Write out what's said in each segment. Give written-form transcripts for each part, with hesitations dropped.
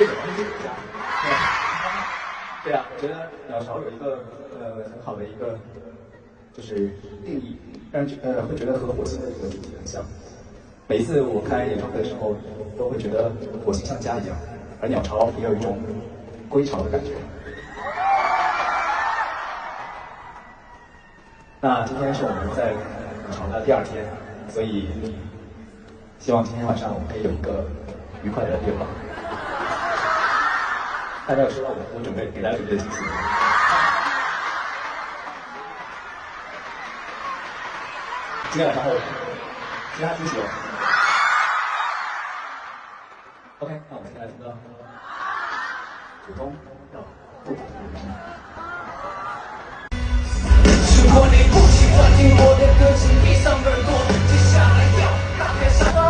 为什么会这样？对啊，我觉得鸟巢有一个很好的一个就是定义，让人会觉得和火星的这个主题很像。每一次我开演唱会的时候，都会觉得火星像家一样，而鸟巢也有一种归巢的感觉。那今天是我们在鸟巢的第2天，所以希望今天晚上我们可以有一个愉快的夜晚。大家有收到我准备给大家准备的惊喜吗？今天晚上还有其他惊喜哦。OK， 那我们现在从普通到不普通。如果你不喜欢听我的歌，请闭上耳朵。接下来要打开沙发。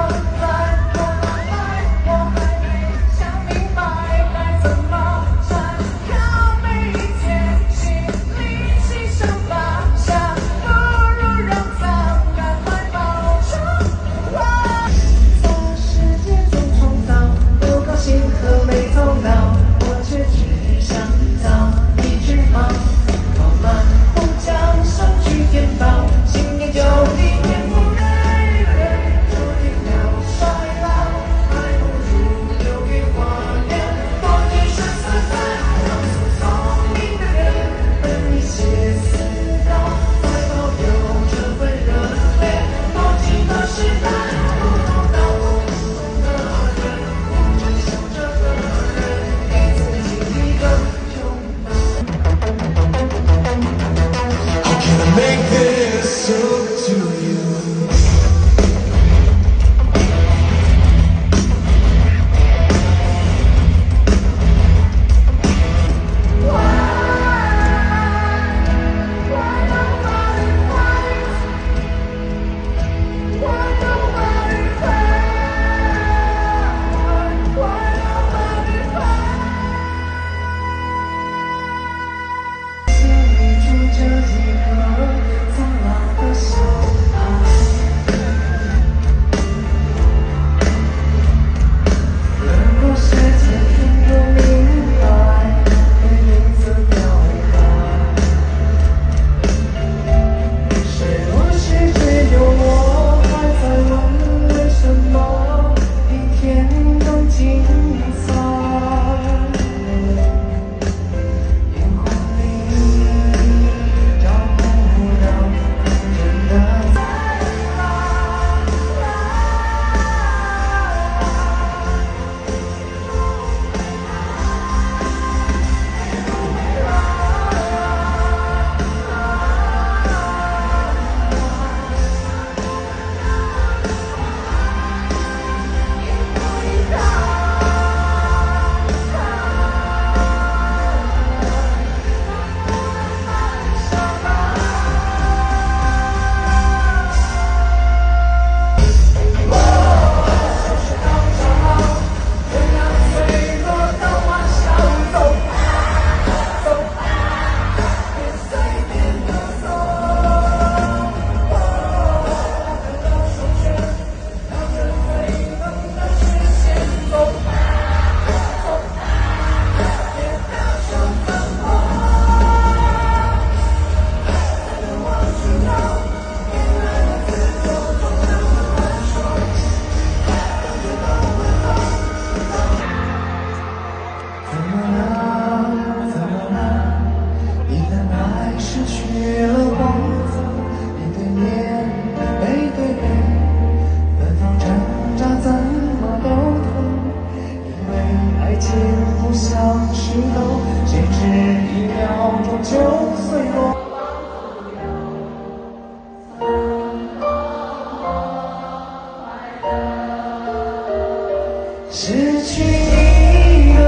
失去你的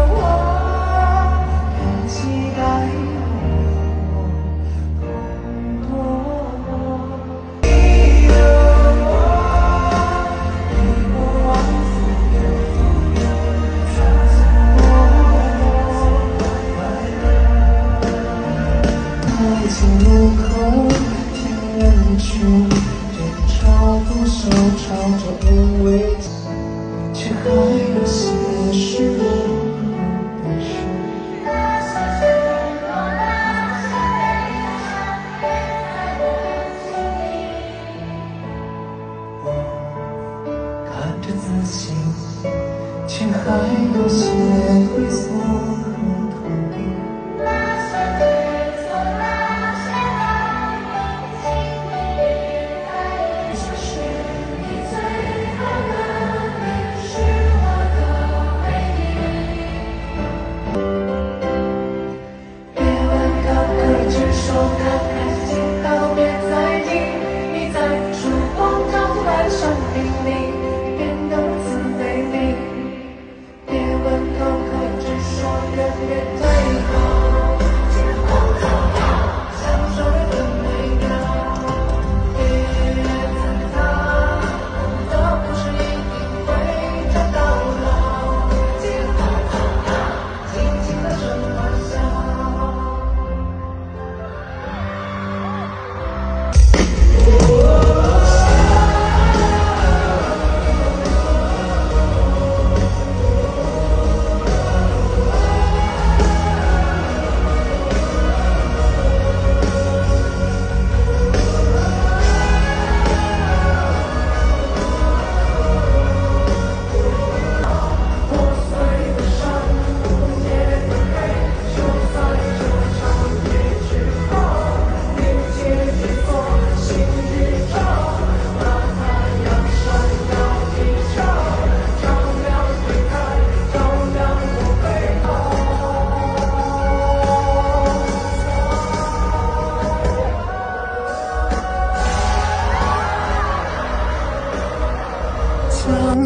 我，很期待我痛过。你的我，你过往所有告诉我快乐。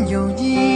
有一